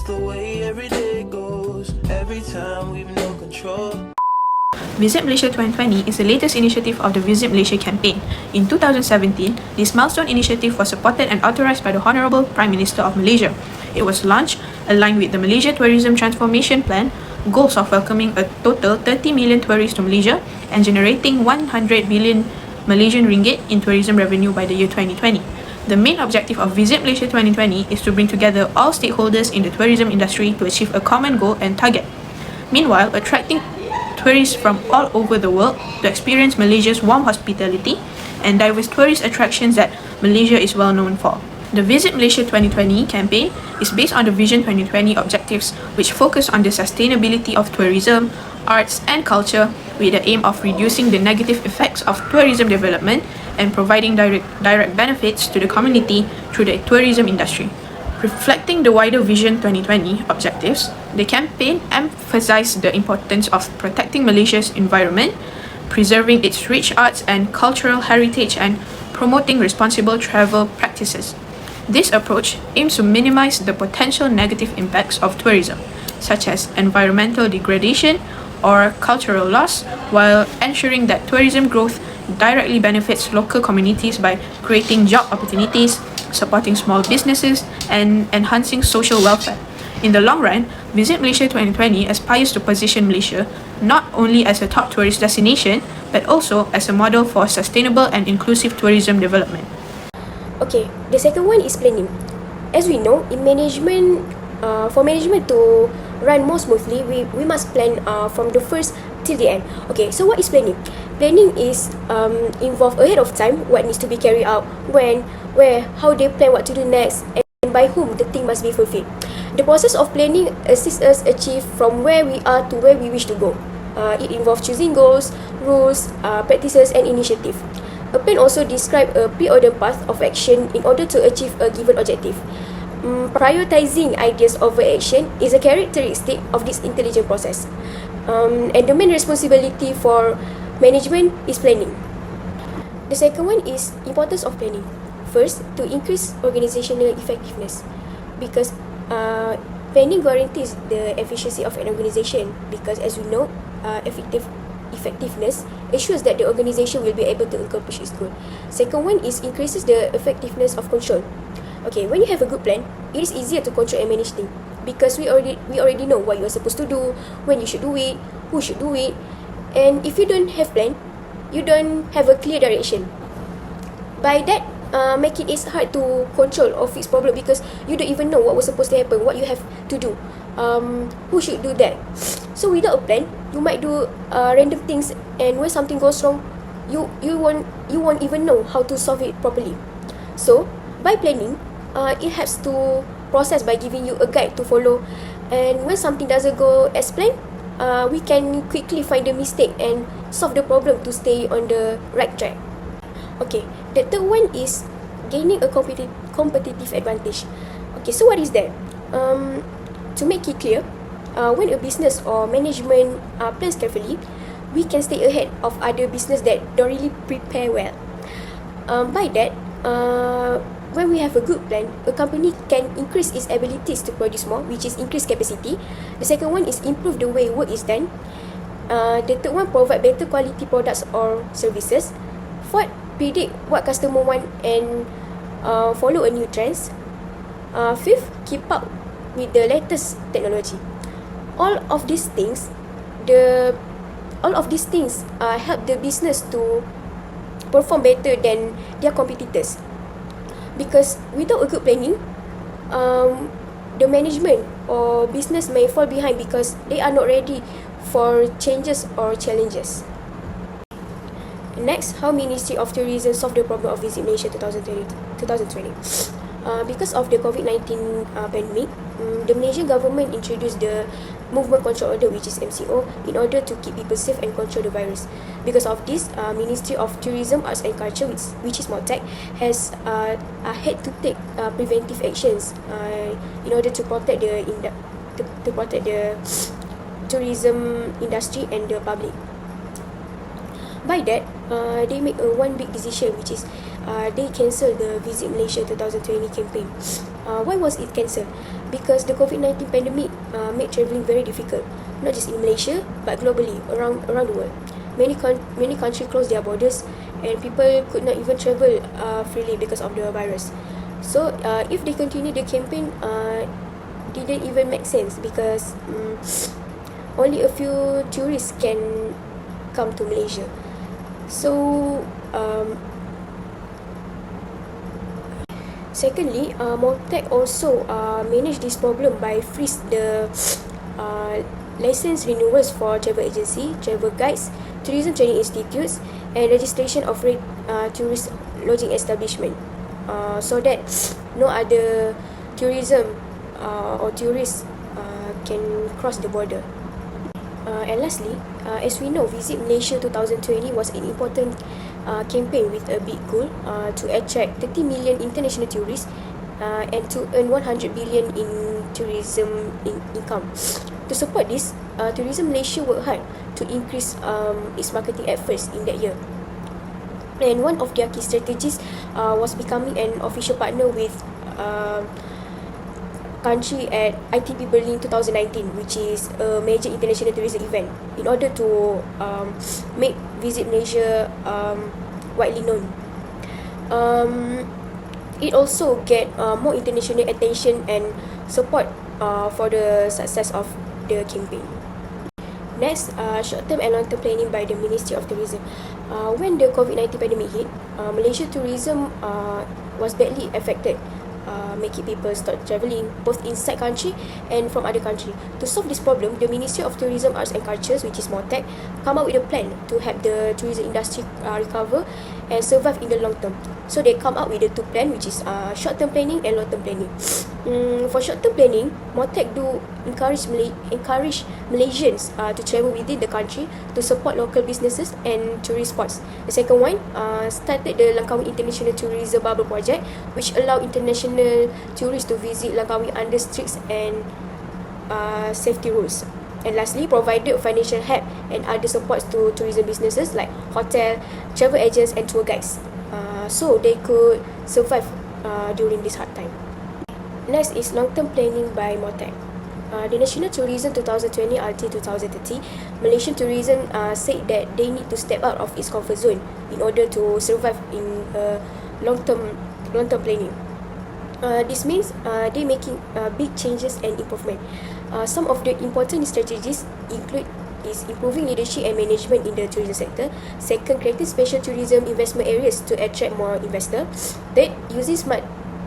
the way every day goes. Every time we've no control. Visit Malaysia 2020 is the latest initiative of the Visit Malaysia campaign. In 2017, this milestone initiative was supported and authorised by the Honourable Prime Minister of Malaysia. It was launched aligned with the Malaysia Tourism Transformation Plan, goals of welcoming a total 30 million tourists to Malaysia and generating 100 billion Malaysian ringgit in tourism revenue by the year 2020. The main objective of Visit Malaysia 2020 is to bring together all stakeholders in the tourism industry to achieve a common goal and target. Meanwhile, attracting tourists from all over the world to experience Malaysia's warm hospitality and diverse tourist attractions that Malaysia is well known for. The Visit Malaysia 2020 campaign is based on the Vision 2020 objectives, which focus on the sustainability of tourism, arts and culture with the aim of reducing the negative effects of tourism development and providing direct benefits to the community through the tourism industry. Reflecting the wider Vision 2020 objectives, the campaign emphasized the importance of protecting Malaysia's environment, preserving its rich arts and cultural heritage, and promoting responsible travel practices. This approach aims to minimize the potential negative impacts of tourism, such as environmental degradation or cultural loss, while ensuring that tourism growth directly benefits local communities by creating job opportunities, supporting small businesses, and enhancing social welfare. In the long run, Visit Malaysia 2020 aspires to position Malaysia not only as a top tourist destination, but also as a model for sustainable and inclusive tourism development. Okay, the second one is planning. As we know, in management, for management to run more smoothly, we must plan from the first till the end. Okay, so what is planning? Planning is involve ahead of time what needs to be carried out, when, where, how they plan what to do next, and by whom the thing must be fulfilled. The process of planning assists us achieve from where we are to where we wish to go. It involves choosing goals, rules, practices, and initiative. A plan also describes a preordained path of action in order to achieve a given objective. Prioritizing ideas over action is a characteristic of this intelligent process. And the main responsibility for management is planning. The second one is importance of planning. First, to increase organizational effectiveness, because planning guarantees the efficiency of an organization, because as we know, effectiveness ensures that the organization will be able to accomplish its goal. Second one is increases the effectiveness of control. Okay, when you have a good plan, it is easier to control and manage things, because we already know what you are supposed to do, when you should do it, who should do it. And if you don't have plan, you don't have a clear direction. By that, make it is hard to control or fix problem, because you don't even know what was supposed to happen, what you have to do, who should do that. So without a plan, you might do random things, and when something goes wrong, you won't even know how to solve it properly. So by planning, it helps to process by giving you a guide to follow, and when something doesn't go as planned, we can quickly find the mistake and solve the problem to stay on the right track. Okay, the third one is gaining a competitive advantage. Okay, so what is that? To make it clear, when a business or management plans carefully, we can stay ahead of other business that don't really prepare well. By that, when we have a good plan, a company can increase its abilities to produce more, which is increase capacity. The second one is improve the way work is done. The third one, provide better quality products or services. Fourth, predict what customer want and follow a new trends. Fifth, keep up with the latest technology. All of these things help the business to perform better than their competitors. Because without a good planning, the management or business may fall behind because they are not ready for changes or challenges. Next, how Ministry of Tourism solve the problem of Visit Malaysia 2020. Because of the COVID-19 pandemic, the Malaysian government introduced the Movement Control Order, which is MCO, in order to keep people safe and control the virus. Because of this, Ministry of Tourism, Arts and Culture, which is MOTAC, has had to take preventive actions in order to protect the tourism industry and the public. By that, they make one big decision, which is they cancelled the Visit Malaysia 2020 campaign. Why was it cancelled? Because the COVID-19 pandemic made travelling very difficult, not just in Malaysia but globally around the world. Many countries closed their borders and people could not even travel freely because of the virus. So if they continue the campaign, didn't even make sense because only a few tourists can come to Malaysia. So secondly, Moltec also managed this problem by freeze the license renewals for travel agency, travel guides, tourism training institutes, and registration of tourist lodging establishment, so that no other tourism or tourists can cross the border. And lastly, as we know, Visit Malaysia 2020 was an important campaign with a big goal to attract 30 million international tourists and to earn 100 billion in tourism income. To support this, Tourism Malaysia worked hard to increase its marketing efforts in that year. And one of their key strategies was becoming an official partner with country at ITB Berlin 2019, which is a major international tourism event, in order to make Visit Malaysia widely known. It also get more international attention and support for the success of the campaign. Next, short-term and long-term planning by the Ministry of Tourism. When the COVID-19 pandemic hit, Malaysia tourism was badly affected, making people start travelling both inside country and from other country. To solve this problem, the Ministry of Tourism, Arts and Cultures, which is Moltec, come up with a plan to help the tourism industry recover and survive in the long term. So they come up with the two plan, which is short-term planning and long-term planning. For short-term planning, Moltec do encourage Malaysians to travel within the country to support local businesses and tourist spots. The second one started the Langkawi International Tourism Bubble Project, which allow international tourists to visit Langkawi under strict and safety rules. And lastly, provided financial help and other supports to tourism businesses like hotel, travel agents and tour guides, so they could survive during this hard time. Next is long-term planning by Moltec. The National Tourism 2020 RT 2030, Malaysian tourism said that they need to step out of its comfort zone in order to survive in long-term planning. This means they making big changes and improvement. Some of the important strategies include is improving leadership and management in the tourism sector. Second, creating special tourism investment areas to attract more investors. Third, using smart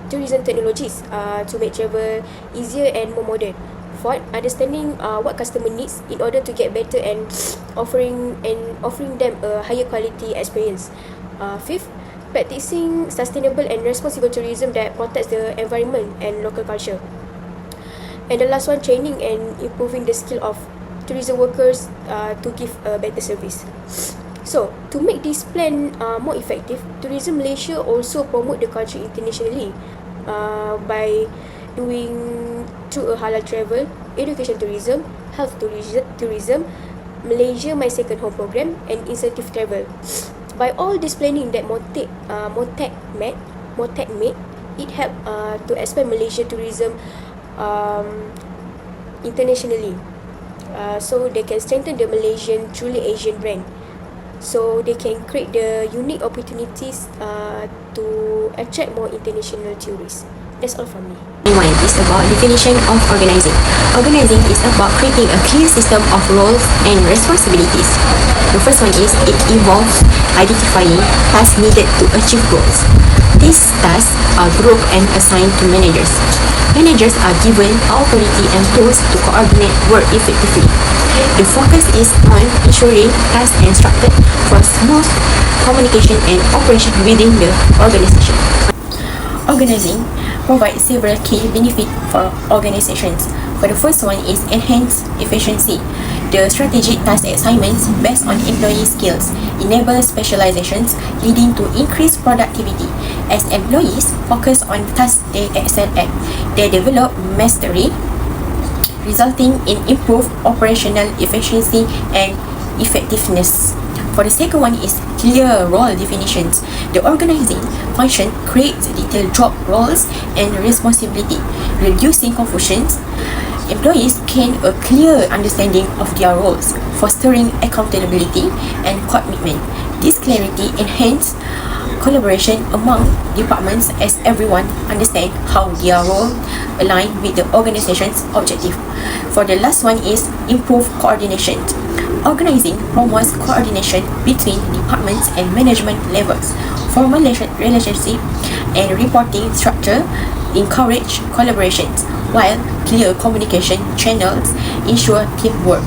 tourism technologies to make travel easier and more modern. Fourth, understanding what customer needs in order to get better and offering them a higher quality experience. Fifth, practicing sustainable and responsible tourism that protects the environment and local culture. And the last one, training and improving the skill of tourism workers to give a better service. So, to make this plan more effective, Tourism Malaysia also promote the country internationally by doing through a halal travel, education tourism, health tourism, Malaysia My Second Home program, and incentive travel. By all this planning that Moltec made, it helped to expand Malaysia tourism internationally. So they can strengthen the Malaysian truly Asian brand. So they can create the unique opportunities to attract more international tourists. That's all from me. One is about definition of organizing. Organizing is about creating a clear system of roles and responsibilities. The first one is it involves identifying tasks needed to achieve goals. These tasks are grouped and assigned to managers. Managers are given authority and tools to coordinate work effectively. The focus is on ensuring tasks are instructed for smooth communication and operation within the organization. Organizing provides several key benefits for organizations. For the first one is enhanced efficiency. The strategic task assignments based on employee skills enable specializations, leading to increased productivity. As employees focus on tasks they excel at, they develop mastery, resulting in improved operational efficiency and effectiveness. For the second one is clear role definitions. The organizing function creates detailed job roles and responsibility, reducing confusions. Employees gain a clear understanding of their roles, fostering accountability and commitment. This clarity enhances collaboration among departments as everyone understands how their role align with the organization's objective. For the last one is improve coordination. Organizing promotes coordination between departments and management levels. Formal relationship and reporting structure encourage collaborations, while clear communication channels ensure teamwork.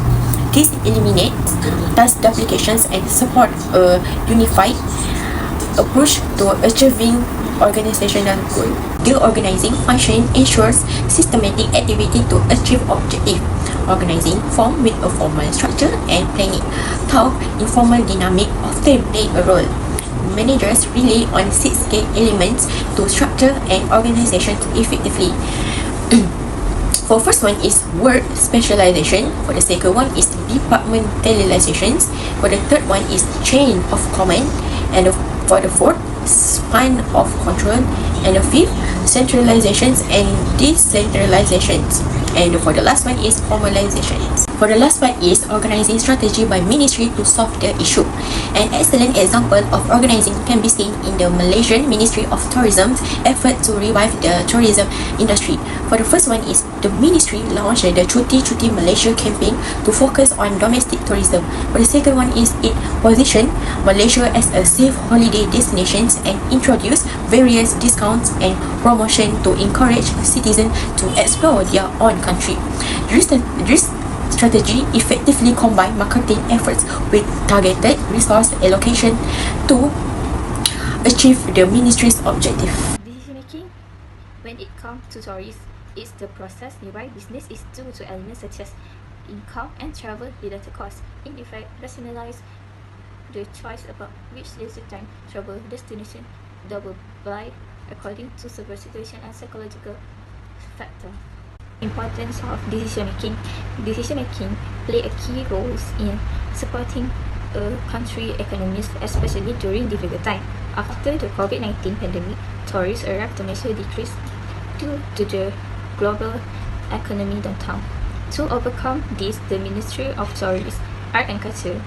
This eliminates task duplications and support a unified approach to achieving organizational goal. The organizing function ensures systematic activity to achieve objective. Organizing form with a formal structure and planning. How informal dynamic often play a role. Managers rely on 6 key elements to structure an organization effectively. For first one is word specialization. For the second one is departmentalizations. For the third one is chain of command. And for the fourth, span of control. And the fifth, centralizations and decentralizations. And for the last one is formalizations. For the last one is organizing strategy by ministry to solve the issue. An excellent example of organizing can be seen in the Malaysian Ministry of Tourism's effort to revive the tourism industry. For the first one is the ministry launched the Cuti Malaysia campaign to focus on domestic tourism. For the second one is it positioned Malaysia as a safe holiday destination and introduced various discounts and promotion to encourage citizens to explore their own country. This strategy effectively combine marketing efforts with targeted resource allocation to achieve the ministry's objective. Decision making, when it comes to tourists, is the process whereby business is due to elements such as income and travel-related costs. In effect, rationalize the choice about which leisure time travel destination double by according to several situation and psychological factor. Importance of decision making. Decision making play a key role in supporting a country economies, especially during difficult time. After the COVID-19 pandemic, tourists arrived to Malaysia decreased due to the global economy downturn. To overcome this, the Ministry of Tourism, Art and Culture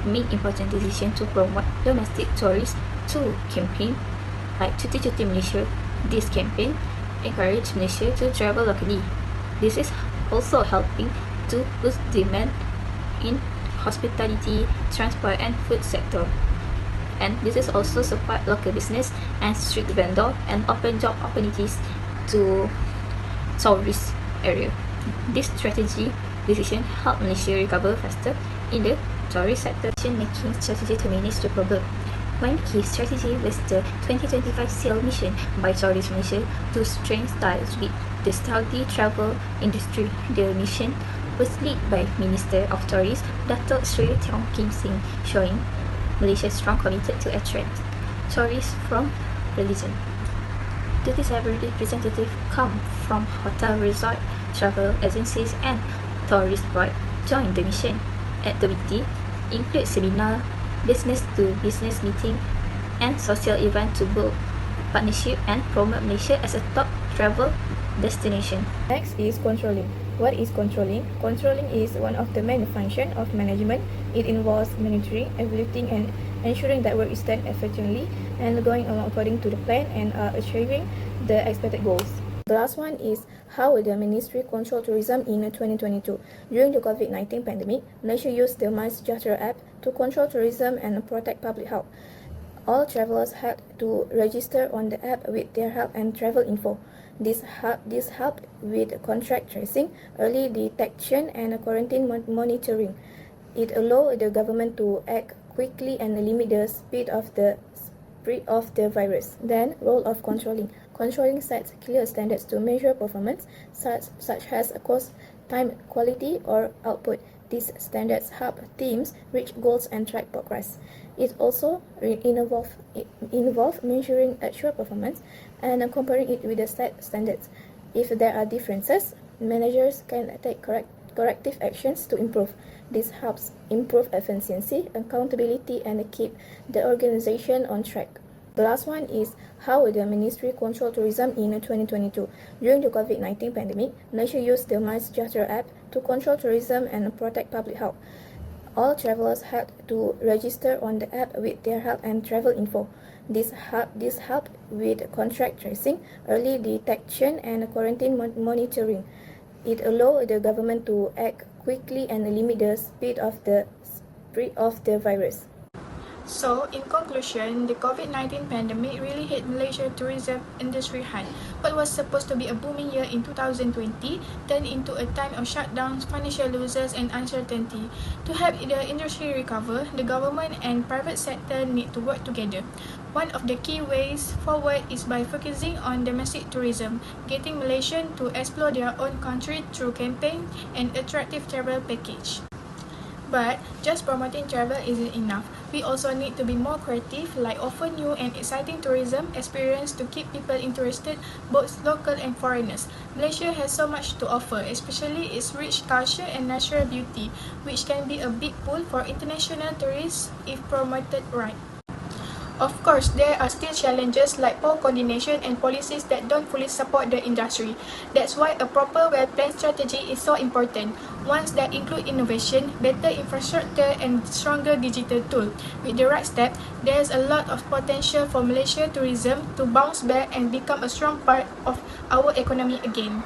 made important decisions to promote domestic tourists through campaign like Cuti Malaysia. This campaign encouraged Malaysia to travel locally. This is also helping to boost demand in hospitality, transport and food sector. And this is also support local business and street vendor and open job opportunities to tourist area. This decision helped Malaysia recover faster in the tourist sector. Making strategy to manage the problem. One key strategy was the 2025 SEAL mission by Tourist Malaysia to strengthen ties with the Saudi travel industry. The mission was led by Minister of Tourism Datuk Sri Tiong Kim Sing, showing Malaysia strong committed to attract tourists from religion. 37 representatives come from hotel, resort, travel agencies and tourist board joined the mission. Activity include seminar, business-to-business meeting and social event to build partnership and promote Malaysia as a top travel destination. Next is controlling. What is controlling? Controlling is one of the main functions of management. It involves monitoring, evaluating and ensuring that work is done effectively and going along according to the plan and achieving the expected goals. The last one is how will the ministry control tourism in 2022. During the COVID-19 pandemic, Malaysia used the MySejahtera app to control tourism and protect public health. All travelers had to register on the app with their health and travel info. This helped with contact tracing, early detection and quarantine monitoring. It allowed the government to act quickly and limit the speed of the virus. Then, role of controlling. Controlling sets clear standards to measure performance, such as cost, time, quality, or output. These standards help teams reach goals and track progress. It also involves measuring actual performance and comparing it with the set standards. If there are differences, managers can take corrective actions to improve. This helps improve efficiency, accountability, and keep the organization on track. The last one is how the Ministry control tourism in 2022. During the COVID-19 pandemic, Malaysia used the MySejahtera app to control tourism and protect public health. All travelers had to register on the app with their health and travel info. This helped with contact tracing, early detection, and quarantine monitoring. It allowed the government to act quickly and limit the speed of the spread of the virus. So, in conclusion, the COVID-19 pandemic really hit Malaysia tourism industry hard. What was supposed to be a booming year in 2020 turned into a time of shutdowns, financial losses, and uncertainty. To help the industry recover, the government and private sector need to work together. One of the key ways forward is by focusing on domestic tourism, getting Malaysians to explore their own country through campaigns and attractive travel package. But just promoting travel isn't enough. We also need to be more creative, like offer new and exciting tourism experience to keep people interested, both local and foreigners. Malaysia has so much to offer, especially its rich culture and natural beauty, which can be a big pull for international tourists if promoted right. Of course, there are still challenges like poor coordination and policies that don't fully support the industry. That's why a proper well-planned strategy is so important, ones that include innovation, better infrastructure, and stronger digital tools. With the right step, there's a lot of potential for Malaysia tourism to bounce back and become a strong part of our economy again.